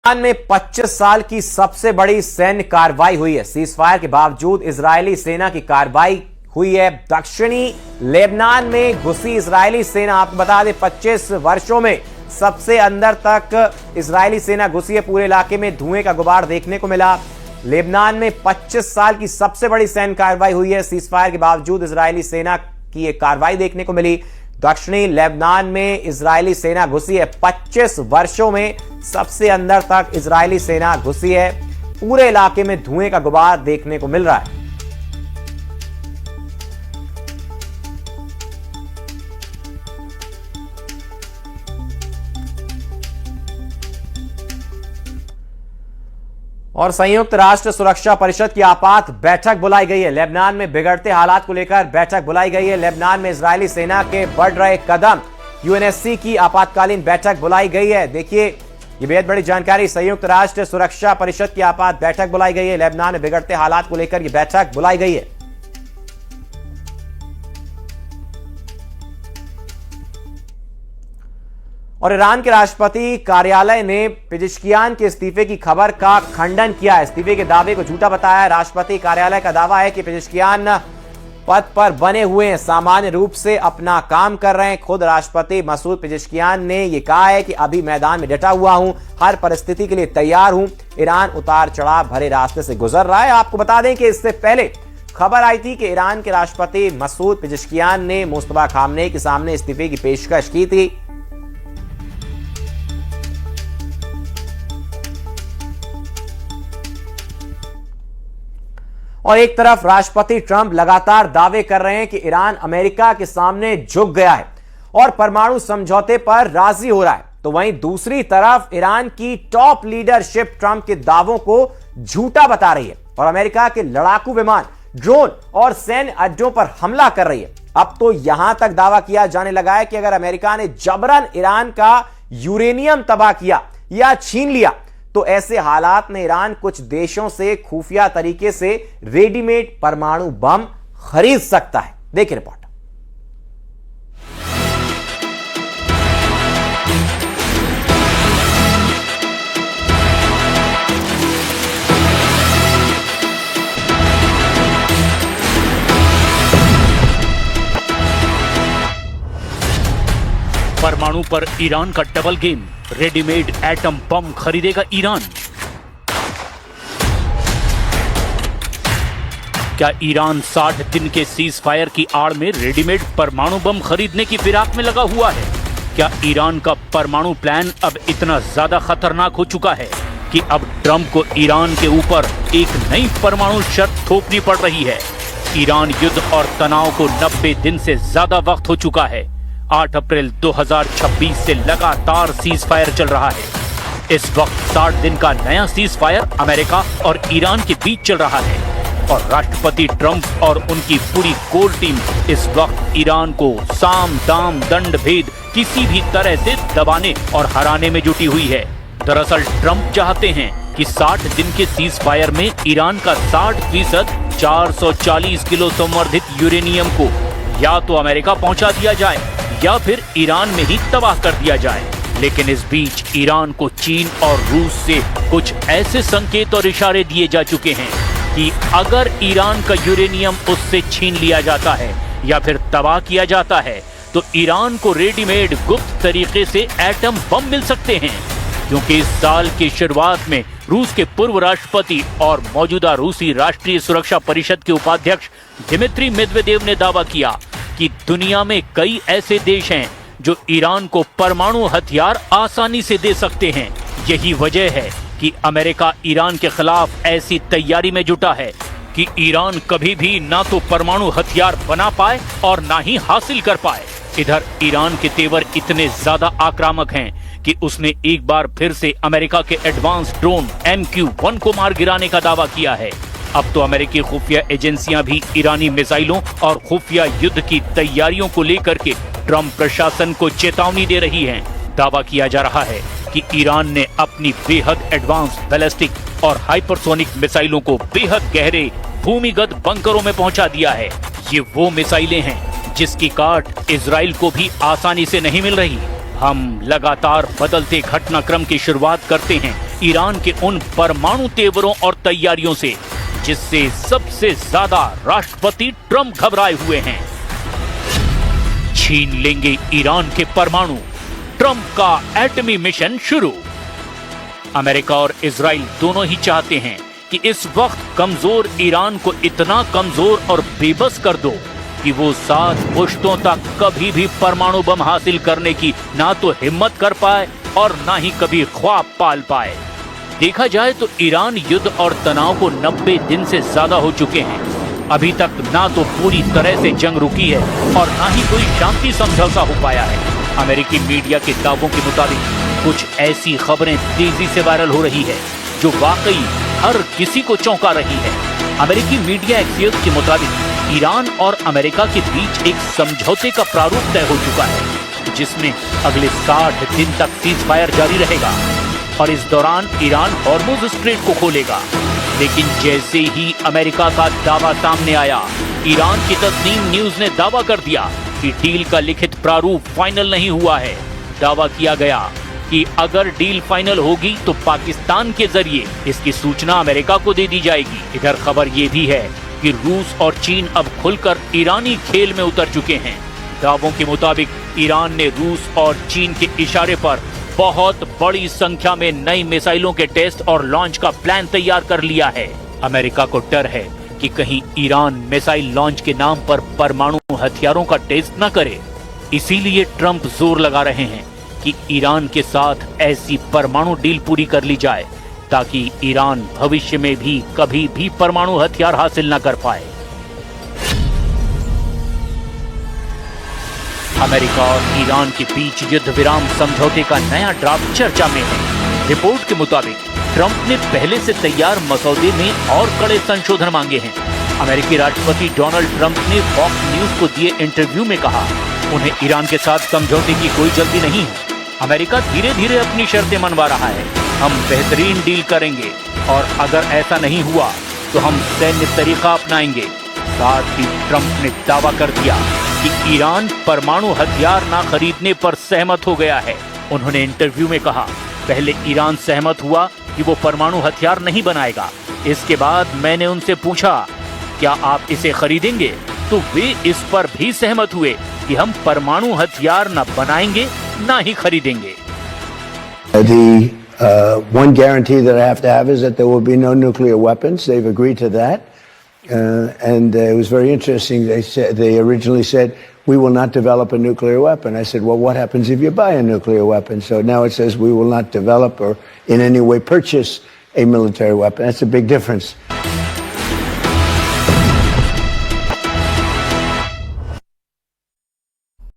Iran में 25 साल की सबसे बड़ी सैन्य कार्रवाई हुई है। सीजफायर के बावजूद इजरायली सेना की कार्रवाई हुई है। दक्षिणी लेबनान में घुसी इजरायली सेना, आपको बता दें 25 वर्षों में सबसे अंदर तक इजरायली सेना घुसी है। पूरे इलाके में धुएं का गुबार देखने को मिला। लेबनान में 25 साल की सबसे बड़ी सैन्य कार्रवाई हुई है। सीजफायर के बावजूद इजरायली सेना की एक कार्रवाई देखने को मिली। दक्षिणी लेबनान में इजरायली सेना घुसी है। 25 वर्षों में सबसे अंदर तक इजरायली सेना घुसी है। पूरे इलाके में धुएं का गुबार देखने को मिल रहा है। और संयुक्त राष्ट्र सुरक्षा परिषद की आपात बैठक बुलाई गई है। लेबनान में बिगड़ते हालात को लेकर बैठक बुलाई गई है। लेबनान में इजरायली सेना के बढ़ रहे कदम, यूएनएससी की आपातकालीन बैठक बुलाई गई है। देखिए, ये बेहद बड़ी जानकारी। संयुक्त राष्ट्र सुरक्षा परिषद की आपात बैठक बुलाई गई है। लेबनान में बिगड़ते हालात को लेकर यह बैठक बुलाई गई है। और ईरान के राष्ट्रपति कार्यालय ने पेजेश्कियान के इस्तीफे की खबर का खंडन किया है। इस्तीफे के दावे को झूठा बताया है। राष्ट्रपति कार्यालय का दावा है कि पेजेश्कियान पद पर बने हुए हैं, सामान्य रूप से अपना काम कर रहे हैं। खुद राष्ट्रपति मसूद पेजेश्कियान ने यह कहा है कि अभी मैदान में डटा हुआ हूं, हर परिस्थिति के लिए तैयार हूं। ईरान उतार चढ़ाव भरे रास्ते से गुजर रहा है। आपको बता दें कि इससे पहले खबर आई थी कि ईरान के राष्ट्रपति मसूद पेजेश्कियान ने मुस्तफा खामनेई के सामने इस्तीफे की पेशकश की थी। और एक तरफ राष्ट्रपति ट्रंप लगातार दावे कर रहे हैं कि ईरान अमेरिका के सामने झुक गया है और परमाणु समझौते पर राजी हो रहा है, तो वहीं दूसरी तरफ ईरान की टॉप लीडरशिप ट्रंप के दावों को झूठा बता रही है और अमेरिका के लड़ाकू विमान, ड्रोन और सैन्य अड्डों पर हमला कर रही है। अब तो यहां तक दावा किया जाने लगा है कि अगर अमेरिका ने जबरन ईरान का यूरेनियम तबाह किया या छीन लिया तो ऐसे हालात में ईरान कुछ देशों से खुफिया तरीके से रेडीमेड परमाणु बम खरीद सकता है। देखिए रिपोर्ट। परमाणु पर ईरान का double game, readymade atom bomb खरीदेगा ईरान। क्या ईरान 60 दिन के सीज फायर की आड़ में रेडीमेड परमाणु बम खरीदने की फिराक में लगा हुआ है? क्या ईरान का परमाणु प्लान अब इतना ज्यादा खतरनाक हो चुका है कि अब ट्रंप को ईरान के ऊपर एक नई परमाणु शर्त थोपनी पड़ रही है? ईरान युद्ध और तनाव को 90 दिन से ज्यादा वक्त हो चुका है। 8 अप्रैल 2026 से लगातार सीज फायर चल रहा है। इस वक्त 60 दिन का नया सीज फायर अमेरिका और ईरान के बीच चल रहा है और राष्ट्रपति ट्रंप और उनकी पूरी कोर टीम इस वक्त ईरान को साम दाम दंड भेद किसी भी तरह से दबाने और हराने में जुटी हुई है। दरअसल ट्रंप चाहते हैं कि 60 दिन के सीज फायर में ईरान का 60% 440 किलो संवर्धित यूरेनियम को या तो अमेरिका पहुंचा दिया जाए या फिर ईरान में ही तबाह कर दिया जाए। लेकिन इस बीच ईरान को चीन और रूस से कुछ ऐसे संकेत और इशारे दिए जा चुके हैं कि अगर ईरान का यूरेनियम उससे छीन लिया जाता है या फिर तबाह किया जाता है तो ईरान को रेडीमेड गुप्त तरीके से एटम बम मिल सकते हैं। क्योंकि इस साल की शुरुआत में रूस के पूर्व राष्ट्रपति और मौजूदा रूसी राष्ट्रीय सुरक्षा परिषद के उपाध्यक्ष दिमित्री मेदवेदेव ने दावा किया कि दुनिया में कई ऐसे देश हैं जो ईरान को परमाणु हथियार आसानी से दे सकते हैं। यही वजह है कि अमेरिका ईरान के खिलाफ ऐसी तैयारी में जुटा है कि ईरान कभी भी ना तो परमाणु हथियार बना पाए और ना ही हासिल कर पाए। इधर ईरान के तेवर इतने ज्यादा आक्रामक हैं कि उसने एक बार फिर से अमेरिका के एडवांस ड्रोन MQ-1 को मार गिराने का दावा किया है। अब तो अमेरिकी खुफिया एजेंसियां भी ईरानी मिसाइलों और खुफिया युद्ध की तैयारियों को लेकर के ट्रंप प्रशासन को चेतावनी दे रही हैं। दावा किया जा रहा है कि ईरान ने अपनी बेहद एडवांस बैलिस्टिक और हाइपरसोनिक मिसाइलों को बेहद गहरे भूमिगत बंकरों में पहुंचा दिया है। ये वो मिसाइलें हैं जिसकी काट इजराइल को भी आसानी से नहीं मिल रही। हम लगातार बदलते घटनाक्रम की शुरुआत करते हैं ईरान के उन परमाणु तेवरों और तैयारियों से जिससे सबसे ज्यादा राष्ट्रपति ट्रंप घबराए हुए हैं। छीन लेंगे ईरान के परमाणु, ट्रंप का एटमी मिशन शुरू। अमेरिका और इजराइल दोनों ही चाहते हैं कि इस वक्त कमजोर ईरान को इतना कमजोर और बेबस कर दो कि वो 7 पुश्तों तक कभी भी परमाणु बम हासिल करने की ना तो हिम्मत कर पाए और ना ही कभी ख्वाब पाल पाए। देखा जाए तो ईरान युद्ध और तनाव को 90 दिन से ज्यादा हो चुके हैं। अभी तक ना तो पूरी तरह से जंग रुकी है और ना ही कोई शांति समझौता हो पाया है। अमेरिकी मीडिया के दावों के मुताबिक कुछ ऐसी खबरें तेजी से वायरल हो रही है जो वाकई हर किसी को चौंका रही है। अमेरिकी मीडिया एक्सियोस के मुताबिक ईरान और अमेरिका के बीच एक समझौते का प्रारूप तय हो चुका है जिसमें अगले 60 दिन तक सीज फायर जारी रहेगा और इस दौरान ईरान हॉर्मुज स्ट्रेट को खोलेगा। लेकिन जैसे ही अमेरिका का दावा सामने आया, ईरान की तस्नीम न्यूज ने दावा कर दिया कि डील का लिखित प्रारूप फाइनल नहीं हुआ है। दावा किया गया कि अगर डील फाइनल होगी तो पाकिस्तान के जरिए इसकी सूचना अमेरिका को दे दी जाएगी। इधर खबर ये भी है कि रूस और चीन अब खुलकर ईरानी खेल में उतर चुके हैं। दावों के मुताबिक ईरान ने रूस और चीन के इशारे पर बहुत बड़ी संख्या में नई मिसाइलों के टेस्ट और लॉन्च का प्लान तैयार कर लिया है। अमेरिका को डर है कि कहीं ईरान मिसाइल लॉन्च के नाम पर परमाणु हथियारों का टेस्ट न करे। इसीलिए ट्रंप जोर लगा रहे हैं कि ईरान के साथ ऐसी परमाणु डील पूरी कर ली जाए ताकि ईरान भविष्य में भी कभी भी परमाणु हथियार हासिल न कर पाए। अमेरिका और ईरान के बीच युद्ध विराम समझौते का नया ड्राफ्ट चर्चा में है। रिपोर्ट के मुताबिक ट्रंप ने पहले से तैयार मसौदे में और कड़े संशोधन मांगे हैं। अमेरिकी राष्ट्रपति डोनाल्ड ट्रंप ने फॉक्स न्यूज को दिए इंटरव्यू में कहा उन्हें ईरान के साथ समझौते की कोई जल्दी नहीं है। अमेरिका धीरे धीरे अपनी शर्तें मनवा रहा है। हम बेहतरीन डील करेंगे और अगर ऐसा नहीं हुआ तो हम सैन्य तरीका अपनाएंगे। साथ ही ट्रंप ने दावा कर दिया कि ईरान परमाणु हथियार ना खरीदने पर सहमत हो गया है। उन्होंने इंटरव्यू में कहा, पहले ईरान सहमत हुआ कि वो परमाणु हथियार नहीं बनाएगा। इसके बाद मैंने उनसे पूछा क्या आप इसे खरीदेंगे, तो वे इस पर भी सहमत हुए कि हम परमाणु हथियार न बनाएंगे ना ही खरीदेंगे। One guarantee that I have to have is that there will be no nuclear weapons. They've agreed to that. And it was very interesting. They originally said, we will not develop a nuclear weapon. I said, well, what happens if you buy a nuclear weapon? So now it says we will not develop or in any way purchase a military weapon. That's a big difference.